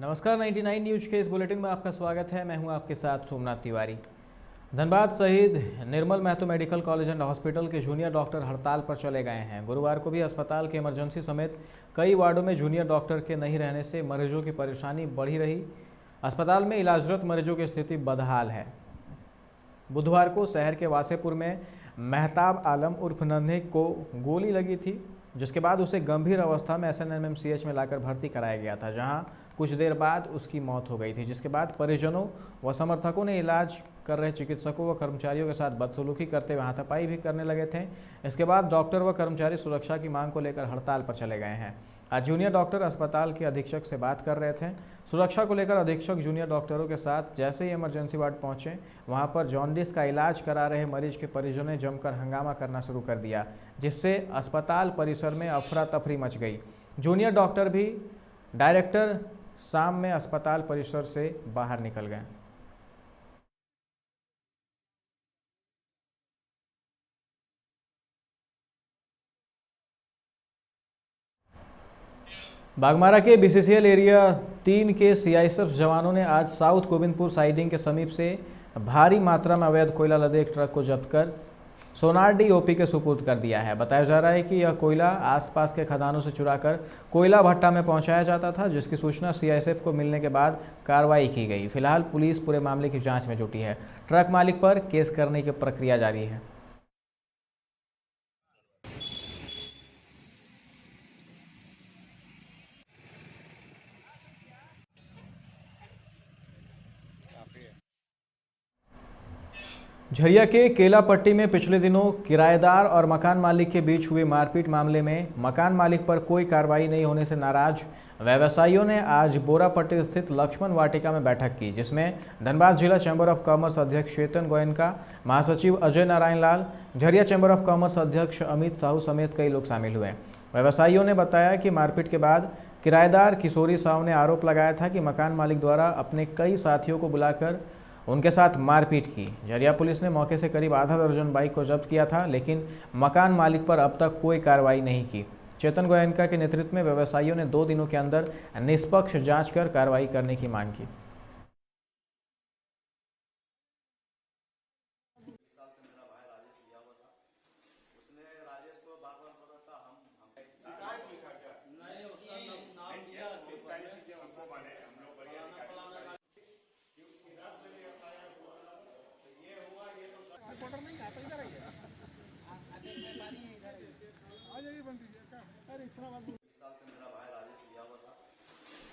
नमस्कार 99 न्यूज के इस बुलेटिन में आपका स्वागत है। मैं हूं आपके साथ Somnath Tiwari. Dhanbad Shaheed Nirmal Mahto medical college and hospital के जूनियर डॉक्टर हड़ताल पर चले गए हैं। गुरुवार को भी अस्पताल के इमरजेंसी समेत कई वार्डों में जूनियर डॉक्टर के नहीं रहने से मरीजों की परेशानी बढ़ी रही। अस्पताल में इलाजरत मरीजों की स्थिति बदहाल है। बुधवार को शहर के वासेपुर में महताब आलम उर्फ नन्हे को गोली लगी थी, जिसके बाद उसे गंभीर अवस्था में SNMMCH में लाकर भर्ती कराया गया था, जहां कुछ देर बाद उसकी मौत हो गई थी। जिसके बाद परिजनों व समर्थकों ने इलाज कर रहे चिकित्सकों व कर्मचारियों के साथ बदसलूकी करते हुए हाथापाई भी करने लगे थे। इसके बाद डॉक्टर व कर्मचारी सुरक्षा की मांग को लेकर हड़ताल पर चले गए हैं। आज जूनियर डॉक्टर अस्पताल के अधीक्षक से बात कर रहे थे। सुरक्षा को लेकर अधीक्षक जूनियर डॉक्टरों के साथ जैसे ही इमरजेंसी वार्ड पहुंचे, वहां पर जॉन्डिस का इलाज करा रहे मरीज के परिजनों ने जमकर हंगामा करना शुरू कर दिया, जिससे अस्पताल परिसर में अफरा तफरी मच गई। जूनियर डॉक्टर भी डायरेक्टर शाम में अस्पताल परिसर से बाहर निकल गए। बागमारा के BCCL एरिया 3 के CISF जवानों ने आज साउथ गोविंदपुर साइडिंग के समीप से भारी मात्रा में अवैध कोयला लदे एक ट्रक को जब्त कर सोनारडी OP के सुपुर्द कर दिया है। बताया जा रहा है कि यह कोयला आसपास के खदानों से चुराकर कोयला भट्टा में पहुंचाया जाता था, जिसकी सूचना CISF को मिलने के बाद कार्रवाई की गई। फिलहाल पुलिस पूरे मामले की जांच में जुटी है। ट्रक मालिक पर केस करने की प्रक्रिया जारी है। झरिया के केलापट्टी में पिछले दिनों किराएदार और मकान मालिक के बीच हुए मारपीट मामले में मकान मालिक पर कोई कार्रवाई नहीं होने से नाराज व्यवसायियों ने आज बोरापट्टी स्थित लक्ष्मण वाटिका में बैठक की, जिसमें धनबाद जिला चैम्बर ऑफ कॉमर्स अध्यक्ष चेतन गोयनका, महासचिव Ajay Narayan Lal, Jharia chamber of commerce अध्यक्ष अमित साहू समेत कई लोग शामिल हुए। व्यवसायियों ने बताया कि मारपीट के बाद किराएदार किशोरी साहू ने आरोप लगाया था कि मकान मालिक द्वारा अपने कई साथियों को बुलाकर उनके साथ मारपीट की। झरिया पुलिस ने मौके से करीब आधा दर्जन बाइक को जब्त किया था, लेकिन मकान मालिक पर अब तक कोई कार्रवाई नहीं की। चेतन गोयनका के नेतृत्व में व्यवसायियों ने 2 दिनों के अंदर निष्पक्ष जांच कर कार्रवाई करने की मांग की।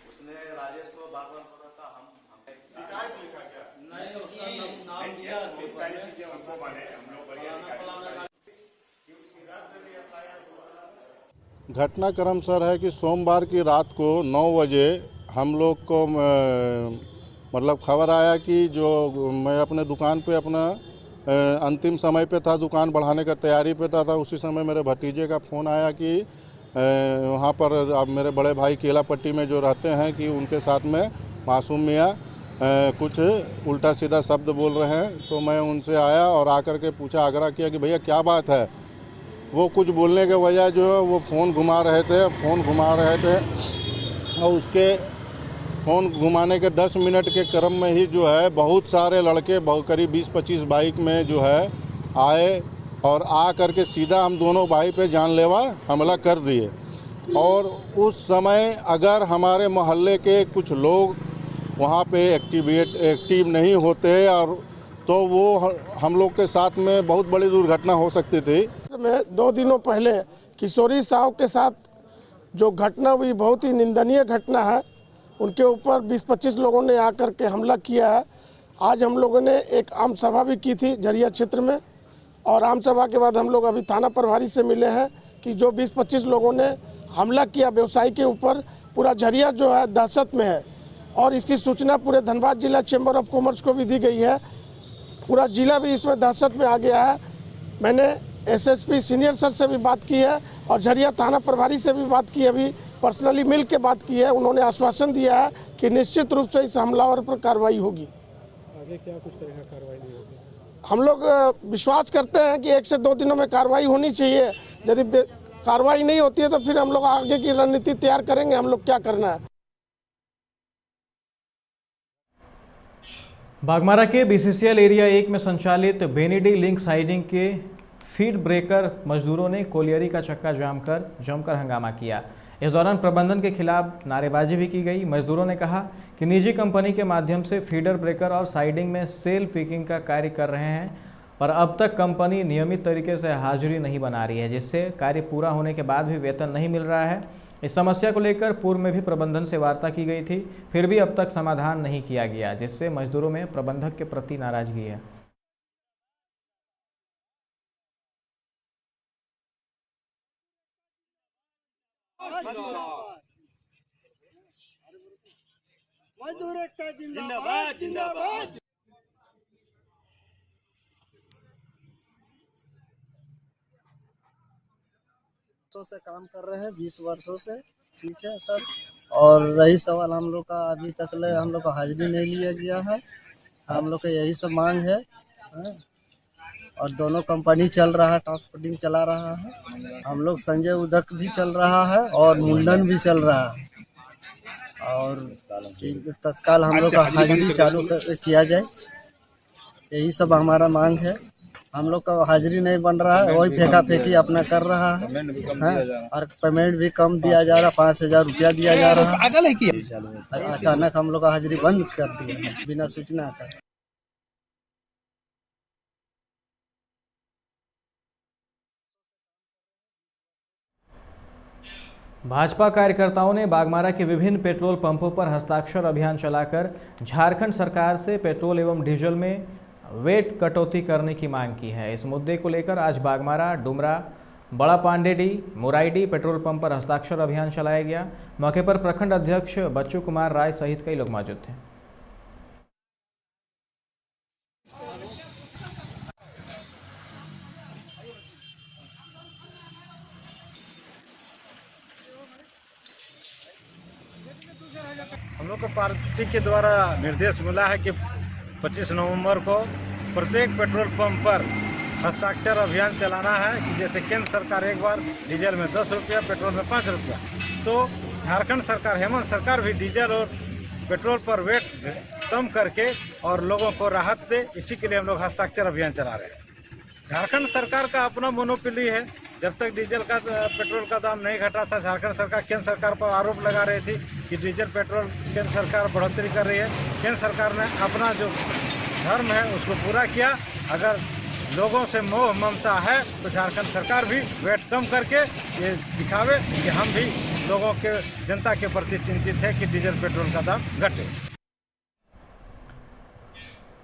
उसने राजेश को बागवान बोला था, हम शिकायत लिखा क्या? नहीं, उसका नाम दिया, सारी चीजें हमको माने, हम लोग बढ़िया। घटनाक्रम सर है कि सोमवार की रात को 9 बजे हम लोग को मतलब खबर आया कि जो मैं अपने दुकान पे अपना अंतिम समय पे था, दुकान बढ़ाने का तैयारी पे था। उसी समय मेरे भतीजे का फ़ोन आया कि वहाँ पर अब मेरे बड़े भाई केलापट्टी में जो रहते हैं कि उनके साथ में मासूम मियाँ कुछ उल्टा सीधा शब्द बोल रहे हैं। तो मैं उनसे आया और आकर के पूछा, आग्रह किया कि भैया क्या बात है। वो कुछ बोलने के वजह जो है वो फ़ोन घुमा रहे थे और उसके फ़ोन घुमाने के 10 मिनट के क्रम में ही जो है बहुत सारे लड़के करीब 20-25 बाइक में जो है आए और आ करके सीधा हम दोनों भाई पे जानलेवा हमला कर दिए। और उस समय अगर हमारे मोहल्ले के कुछ लोग वहाँ पे एक्टिव नहीं होते और तो वो हम लोग के साथ में बहुत बड़ी दुर्घटना हो सकती थी। मैं 2 दिनों पहले किशोरी साहब के साथ जो घटना हुई, बहुत ही निंदनीय घटना है। उनके ऊपर 20-25 लोगों ने आकर के हमला किया है। आज हम लोगों ने एक आम सभा भी की थी झरिया क्षेत्र में, और आम सभा के बाद हम लोग अभी थाना प्रभारी से मिले हैं कि जो 20-25 लोगों ने हमला किया व्यवसायी के ऊपर, पूरा झरिया जो है दहशत में है। और इसकी सूचना पूरे धनबाद जिला चैम्बर ऑफ कॉमर्स को भी दी गई है। पूरा जिला भी इसमें दहशत में आ गया है। मैंने SSP सीनियर सर से भी बात की है और झरिया थाना प्रभारी से भी बात की, अभी पर्सनली मिल के बात की है। उन्होंने आश्वासन दिया है कि निश्चित रूप से इस हमलावर पर कार्रवाई होगी। आगे क्या कुछ करेगा? कार्रवाई नहीं होगी? हम लोग विश्वास करते हैं कि 1 से 2 दिनों में कार्रवाई होनी चाहिए। यदि कार्रवाई नहीं होती है तो फिर हम लोग आगे की रणनीति तैयार करेंगे, हम लोग क्या करना है। बागमारा के बीसीसीएल एरिया 1 में संचालित बेनिडी लिंक साइडिंग के फीड ब्रेकर मजदूरों ने कोलियरी का चक्का जमकर हंगामा किया। इस दौरान प्रबंधन के खिलाफ नारेबाजी भी की गई। मजदूरों ने कहा कि निजी कंपनी के माध्यम से फीडर ब्रेकर और साइडिंग में सेल फिकिंग का कार्य कर रहे हैं, पर अब तक कंपनी नियमित तरीके से हाजिरी नहीं बना रही है, जिससे कार्य पूरा होने के बाद भी वेतन नहीं मिल रहा है। इस समस्या को लेकर पूर्व में भी प्रबंधन से वार्ता की गई थी, फिर भी अब तक समाधान नहीं किया गया, जिससे मजदूरों में प्रबंधक के प्रति नाराजगी है। मजदूर एकता जिंदाबाद जिंदाबाद। से काम कर रहे हैं 20 वर्षों से, ठीक है सर। और रही सवाल हम लोग का, अभी तक ले हम लोग का हाजिरी नहीं लिया गया है। हम लोग का यही सब मांग है। और दोनों कंपनी चल रहा है, ट्रांसपोर्टिंग चला रहा है। हम लोग संजय उदक भी चल रहा है और मुंडन भी चल रहा है। और तत्काल हम लोग का हाजिरी चालू किया जाए, यही सब हमारा मांग है। हम लोग का हाजिरी नहीं बन रहा है, वही फेंका फेंकी अपना कर रहा है। और पेमेंट भी कम दिया जा रहा, 5,000 रुपया दिया जा रहा है। अचानक हम लोग का हाजिरी बंद कर दिया बिना सूचना का। भाजपा कार्यकर्ताओं ने बागमारा के विभिन्न पेट्रोल पंपों पर हस्ताक्षर अभियान चलाकर झारखंड सरकार से पेट्रोल एवं डीजल में वेट कटौती करने की मांग की है। इस मुद्दे को लेकर आज बागमारा, डुमरा, बड़ा पांडेडी, मुराइडी पेट्रोल पंप पर हस्ताक्षर अभियान चलाया गया। मौके पर प्रखंड अध्यक्ष बच्चू कुमार राय सहित कई लोग मौजूद थे। हम लोग को पार्टी के द्वारा निर्देश मिला है कि 25 नवंबर को प्रत्येक पेट्रोल पंप पर हस्ताक्षर अभियान चलाना है। कि जैसे केंद्र सरकार एक बार डीजल में 10 रुपया, पेट्रोल में 5 रुपया, तो झारखंड सरकार, हेमंत सरकार भी डीजल और पेट्रोल पर वेट कम करके और लोगों को राहत दे, इसी के लिए हम लोग हस्ताक्षर अभियान चला रहे हैं। झारखंड सरकार का अपना मोनोपोली है। जब तक डीजल का पेट्रोल का दाम नहीं घटा था, झारखंड सरकार केंद्र सरकार पर आरोप लगा रही थी कि डीजल पेट्रोल केंद्र सरकार बढ़ोतरी कर रही है। केंद्र सरकार ने अपना जो धर्म है उसको पूरा किया। अगर लोगों से मोह ममता है तो झारखंड सरकार भी वेट कम करके ये दिखावे कि हम भी लोगों के, जनता के प्रति चिंतित है कि डीजल पेट्रोल का दाम घटे।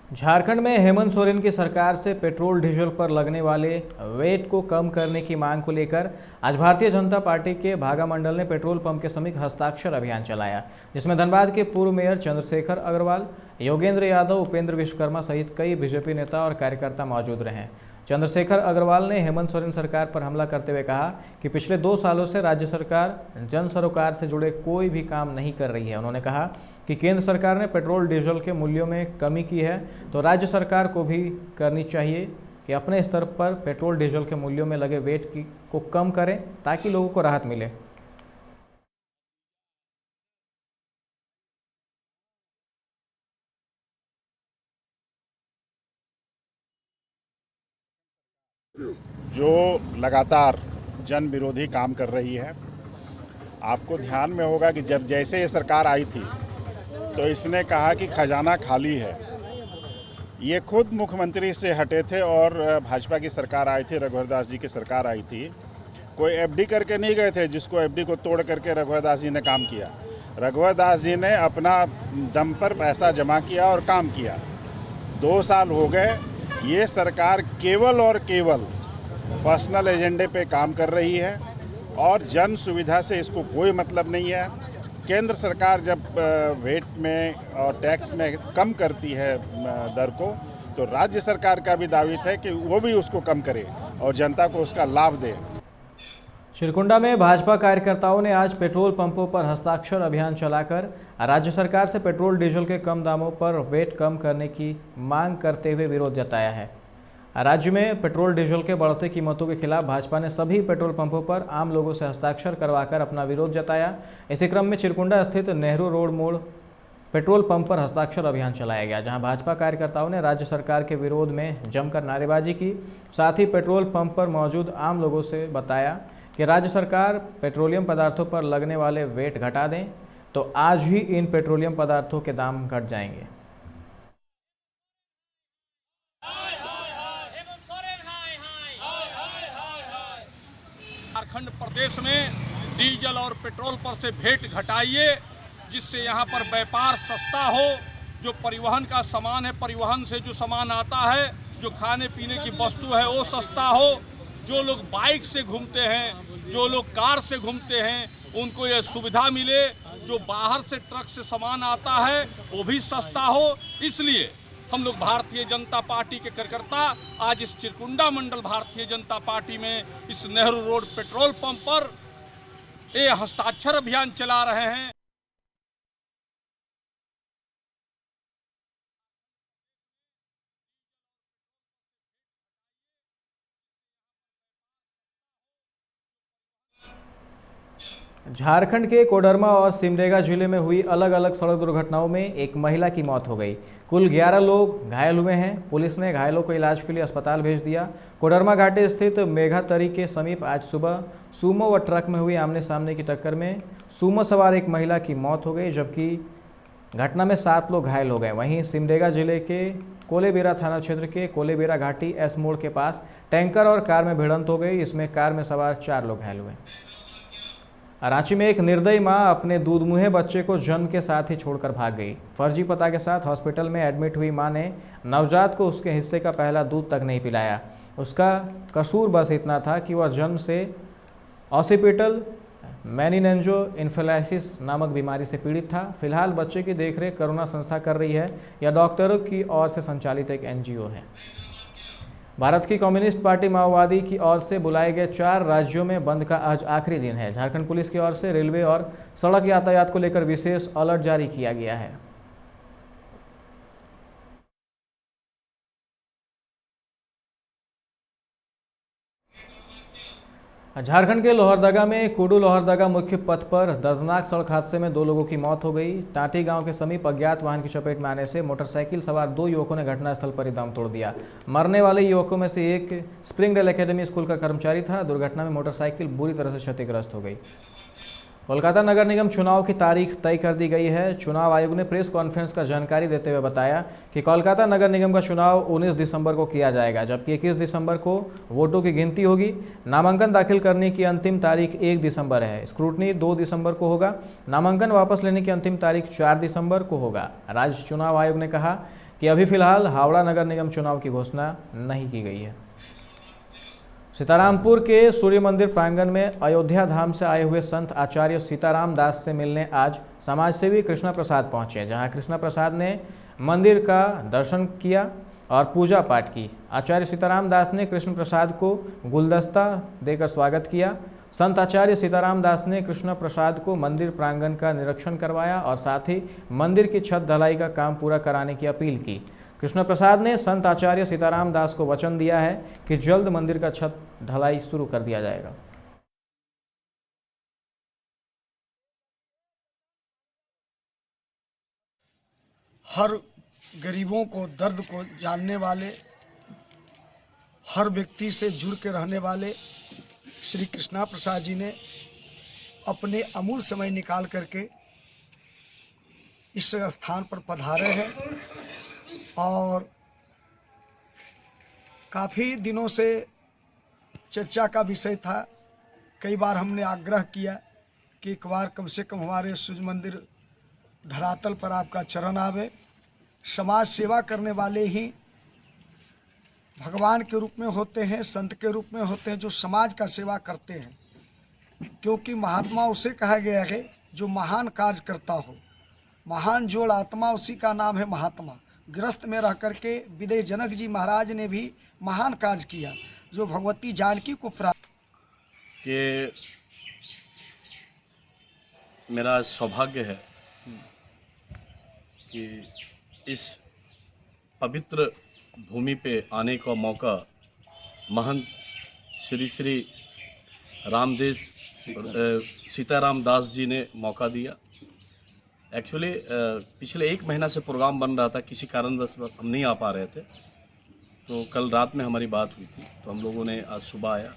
झारखंड में हेमंत सोरेन की सरकार से पेट्रोल डीजल पर लगने वाले वेट को कम करने की मांग को लेकर आज भारतीय जनता पार्टी के भागा मंडल ने पेट्रोल पंप के समीप हस्ताक्षर अभियान चलाया, जिसमें धनबाद के पूर्व मेयर चंद्रशेखर अग्रवाल, योगेंद्र यादव, उपेंद्र विश्वकर्मा सहित कई बीजेपी नेता और कार्यकर्ता मौजूद रहे। चंद्रशेखर अग्रवाल ने हेमंत सोरेन सरकार पर हमला करते हुए कहा कि पिछले 2 सालों से राज्य सरकार जन सरोकार से जुड़े कोई भी काम नहीं कर रही है। उन्होंने कहा कि केंद्र सरकार ने पेट्रोल डीजल के मूल्यों में कमी की है, तो राज्य सरकार को भी करनी चाहिए कि अपने स्तर पर पेट्रोल डीजल के मूल्यों में लगे वेट को कम करें ताकि लोगों को राहत मिले। जो लगातार जन विरोधी काम कर रही है, आपको ध्यान में होगा कि जब जैसे ये सरकार आई थी तो इसने कहा कि खजाना खाली है। ये खुद मुख्यमंत्री से हटे थे और भाजपा की सरकार आई थी, रघुवर दास जी की सरकार आई थी। कोई एफडी करके नहीं गए थे, जिसको एफडी को तोड़ करके रघुवर दास जी ने काम किया। रघुवर दास जी ने अपना दम पर पैसा जमा किया और काम किया। 2 साल हो गए, ये सरकार केवल और केवल पर्सनल एजेंडे पे काम कर रही है और जन सुविधा से इसको कोई मतलब नहीं है। केंद्र सरकार जब वेट में और टैक्स में कम करती है दर को, तो राज्य सरकार का भी दायित्व है कि वो भी उसको कम करे और जनता को उसका लाभ दे। चिरकुंडा में भाजपा कार्यकर्ताओं ने आज पेट्रोल पंपों पर हस्ताक्षर अभियान चलाकर राज्य सरकार से पेट्रोल डीजल के कम दामों पर वेट कम करने की मांग करते हुए विरोध जताया है। राज्य में पेट्रोल डीजल के बढ़ते कीमतों के खिलाफ भाजपा ने सभी पेट्रोल पंपों पर आम लोगों से हस्ताक्षर करवाकर अपना विरोध जताया। इसी क्रम में चिरकुंडा स्थित नेहरू रोड मोड़ पेट्रोल पंप पर हस्ताक्षर अभियान चलाया गया, जहां भाजपा कार्यकर्ताओं ने राज्य सरकार के विरोध में जमकर नारेबाजी की। साथ ही पेट्रोल पंप पर मौजूद आम लोगों से बताया कि राज्य सरकार पेट्रोलियम पदार्थों पर लगने वाले वेट घटा दें तो आज ही इन पेट्रोलियम पदार्थों के दाम घट जाएंगे। झारखंड प्रदेश में डीजल और पेट्रोल पर से भेंट घटाइए, जिससे यहाँ पर व्यापार सस्ता हो। जो परिवहन का सामान है, परिवहन से जो सामान आता है, जो खाने पीने की वस्तु है, वो सस्ता हो। जो लोग बाइक से घूमते हैं, जो लोग कार से घूमते हैं, उनको ये सुविधा मिले। जो बाहर से ट्रक से सामान आता है वो भी सस्ता हो। इसलिए हम लोग भारतीय जनता पार्टी के कार्यकर्ता आज इस चिरकुंडा मंडल भारतीय जनता पार्टी में इस नेहरू रोड पेट्रोल पंप पर ये हस्ताक्षर अभियान चला रहे हैं। झारखंड के कोडरमा और सिमडेगा जिले में हुई अलग अलग सड़क दुर्घटनाओं में एक महिला की मौत हो गई। कुल 11 लोग घायल हुए हैं। पुलिस ने घायलों को इलाज के लिए अस्पताल भेज दिया। कोडरमा घाटी स्थित मेघातरी के समीप आज सुबह सूमो व ट्रक में हुई आमने सामने की टक्कर में सूमो सवार एक महिला की मौत हो गई, जबकि घटना में 7 लोग घायल हो गए। वहीं सिमडेगा जिले के कोलेबेरा थाना क्षेत्र के कोलेबेरा घाटी एस मोड़ के पास टैंकर और कार में भिड़ंत हो गई। इसमें कार में सवार 4 लोग घायल हुए। रांची में एक निर्दयी मां अपने दूधमुहे बच्चे को जन्म के साथ ही छोड़कर भाग गई। फर्जी पता के साथ हॉस्पिटल में एडमिट हुई मां ने नवजात को उसके हिस्से का पहला दूध तक नहीं पिलाया। उसका कसूर बस इतना था कि वह जन्म से ऑसिपिटल मेनिनजेलो इन्फ्लुएंजाइटिस नामक बीमारी से पीड़ित था। फिलहाल बच्चे की देखरेख करुणा संस्था कर रही है। यह डॉक्टरों की ओर से संचालित एक NGO है। भारत की कम्युनिस्ट पार्टी माओवादी की ओर से बुलाए गए 4 राज्यों में बंद का आज आखिरी दिन है। झारखंड पुलिस की ओर से रेलवे और सड़क यातायात को लेकर विशेष अलर्ट जारी किया गया है। झारखंड के लोहरदगा में कुडू लोहरदगा मुख्य पथ पर दर्दनाक सड़क हादसे में 2 लोगों की मौत हो गई। टाटी गांव के समीप अज्ञात वाहन की चपेट में आने से मोटरसाइकिल सवार 2 युवकों ने घटनास्थल पर ही दम तोड़ दिया। मरने वाले युवकों में से एक स्प्रिंगडेल एकेडमी स्कूल का कर्मचारी था। दुर्घटना में मोटरसाइकिल बुरी तरह से क्षतिग्रस्त हो गई। कोलकाता नगर निगम चुनाव की तारीख तय कर दी गई है। चुनाव आयोग ने प्रेस कॉन्फ्रेंस का जानकारी देते हुए बताया कि कोलकाता नगर निगम का चुनाव 19 दिसंबर को किया जाएगा, जबकि 21 दिसंबर को वोटों की गिनती होगी। नामांकन दाखिल करने की अंतिम तारीख 1 दिसंबर है। स्क्रूटनी 2 दिसंबर को होगा। नामांकन वापस लेने की अंतिम तारीख 4 दिसंबर को होगा। राज्य चुनाव आयोग ने कहा कि अभी फिलहाल हावड़ा नगर निगम चुनाव की घोषणा नहीं की गई है। सीतारामपुर के सूर्य मंदिर प्रांगण में अयोध्या धाम से आए हुए संत आचार्य सीताराम दास से मिलने आज समाजसेवी कृष्णा प्रसाद पहुंचे, जहां कृष्णा प्रसाद ने मंदिर का दर्शन किया और पूजा पाठ की। आचार्य सीताराम दास ने कृष्ण प्रसाद को गुलदस्ता देकर स्वागत किया। संत आचार्य सीताराम दास ने कृष्ण प्रसाद को मंदिर प्रांगण का निरीक्षण करवाया और साथ ही मंदिर की छत ढलाई का काम पूरा कराने की अपील की। कृष्ण प्रसाद ने संत आचार्य सीताराम दास को वचन दिया है कि जल्द मंदिर का छत ढलाई शुरू कर दिया जाएगा। हर गरीबों को, दर्द को जानने वाले, हर व्यक्ति से जुड़ के रहने वाले श्री कृष्णा प्रसाद जी ने अपने अमूल्य समय निकाल करके इस स्थान पर पधारे हैं और काफ़ी दिनों से चर्चा का विषय था। कई बार हमने आग्रह किया कि एक बार कम से कम हमारे सूर्य मंदिर धरातल पर आपका चरण आवे। समाज सेवा करने वाले ही भगवान के रूप में होते हैं, संत के रूप में होते हैं, जो समाज का सेवा करते हैं। क्योंकि महात्मा उसे कहा गया है जो महान कार्य करता हो। महान जोड़ आत्मा, उसी का नाम है महात्मा। गृहस्थ में रह करके विदय जनक जी महाराज ने भी महान कार्य किया, जो भगवती जानकी को प्राप्त। कि मेरा सौभाग्य है कि इस पवित्र भूमि पे आने का मौका महंत श्री श्री रामदेव सीताराम दास जी ने मौका दिया। एक्चुअली पिछले 1 महीना से प्रोग्राम बन रहा था, किसी कारणवश हम नहीं आ पा रहे थे, तो कल रात में हमारी बात हुई थी, तो हम लोगों ने आज सुबह आया।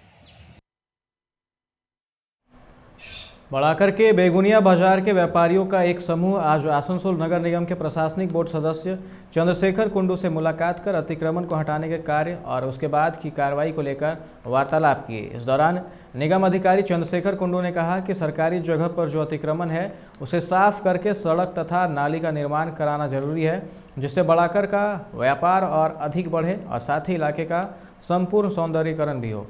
बढ़ाकर के बेगुनिया बाजार के व्यापारियों का एक समूह आज आसनसोल नगर निगम के प्रशासनिक बोर्ड सदस्य चंद्रशेखर कुंडू से मुलाकात कर अतिक्रमण को हटाने के कार्य और उसके बाद की कार्रवाई को लेकर वार्तालाप किए। इस दौरान निगम अधिकारी चंद्रशेखर कुंडू ने कहा कि सरकारी जगह पर जो अतिक्रमण है उसे साफ करके सड़क तथा नाली का निर्माण कराना जरूरी है, जिससे बढ़ाकर का व्यापार और अधिक बढ़े और साथ ही इलाके का संपूर्ण सौंदर्यीकरण भी हो।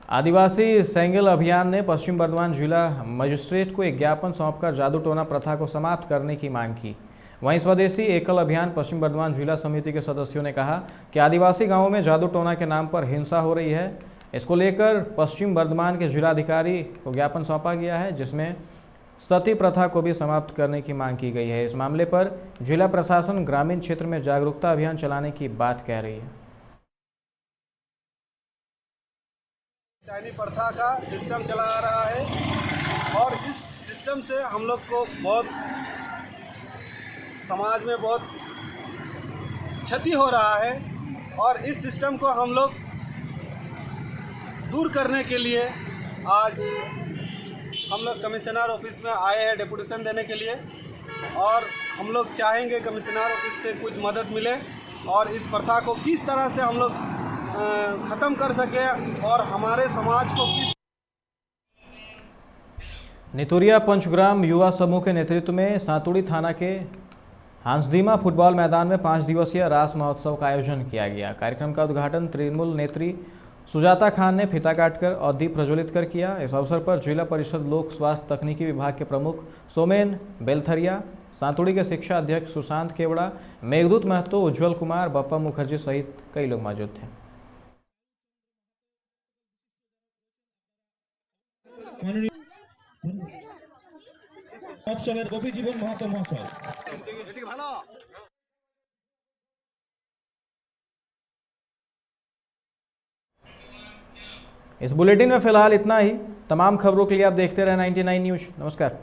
आदिवासी सेंगल अभियान ने पश्चिम बर्धमान जिला मजिस्ट्रेट को एक ज्ञापन सौंपकर जादू टोना प्रथा को समाप्त करने की मांग की। वहीं स्वदेशी एकल अभियान पश्चिम बर्धमान जिला समिति के सदस्यों ने कहा कि आदिवासी गांवों में जादू टोना के नाम पर हिंसा हो रही है। इसको लेकर पश्चिम बर्धमान के जिलाधिकारी को ज्ञापन सौंपा गया है, जिसमें सती प्रथा को भी समाप्त करने की मांग की गई है। इस मामले पर जिला प्रशासन ग्रामीण क्षेत्र में जागरूकता अभियान चलाने की बात कह रही है। डायनी प्रथा का सिस्टम चला आ रहा है और इस सिस्टम से हम लोग को बहुत समाज में बहुत क्षति हो रहा है और इस सिस्टम को हम लोग दूर करने के लिए आज हम लोग कमिश्नर ऑफिस में आए हैं डेपुटेशन देने के लिए और हम लोग चाहेंगे कमिश्नर ऑफिस से कुछ मदद मिले और इस प्रथा को किस तरह से हम लोग ख़त्म कर सके और हमारे समाज को किस। नितुरिया पंचग्राम युवा समूह के नेतृत्व में सातुड़ी थाना के हंसदीमा फुटबॉल मैदान में 5 दिवसीय रास महोत्सव का आयोजन किया गया। कार्यक्रम का उद्घाटन तृणमूल नेत्री सुजाता खान ने फीता काटकर और दीप प्रज्वलित कर किया। इस अवसर पर जिला परिषद लोक स्वास्थ्य तकनीकी विभाग के प्रमुख सोमेन बेलथरिया, सातुड़ी के शिक्षा अध्यक्ष सुशांत केवड़ा, मेघदूत महतो, उज्जवल कुमार, बप्पा मुखर्जी सहित कई लोग मौजूद थे। इस बुलेटिन में फिलहाल इतना ही। तमाम खबरों के लिए आप देखते रहे 99 न्यूज़। नमस्कार।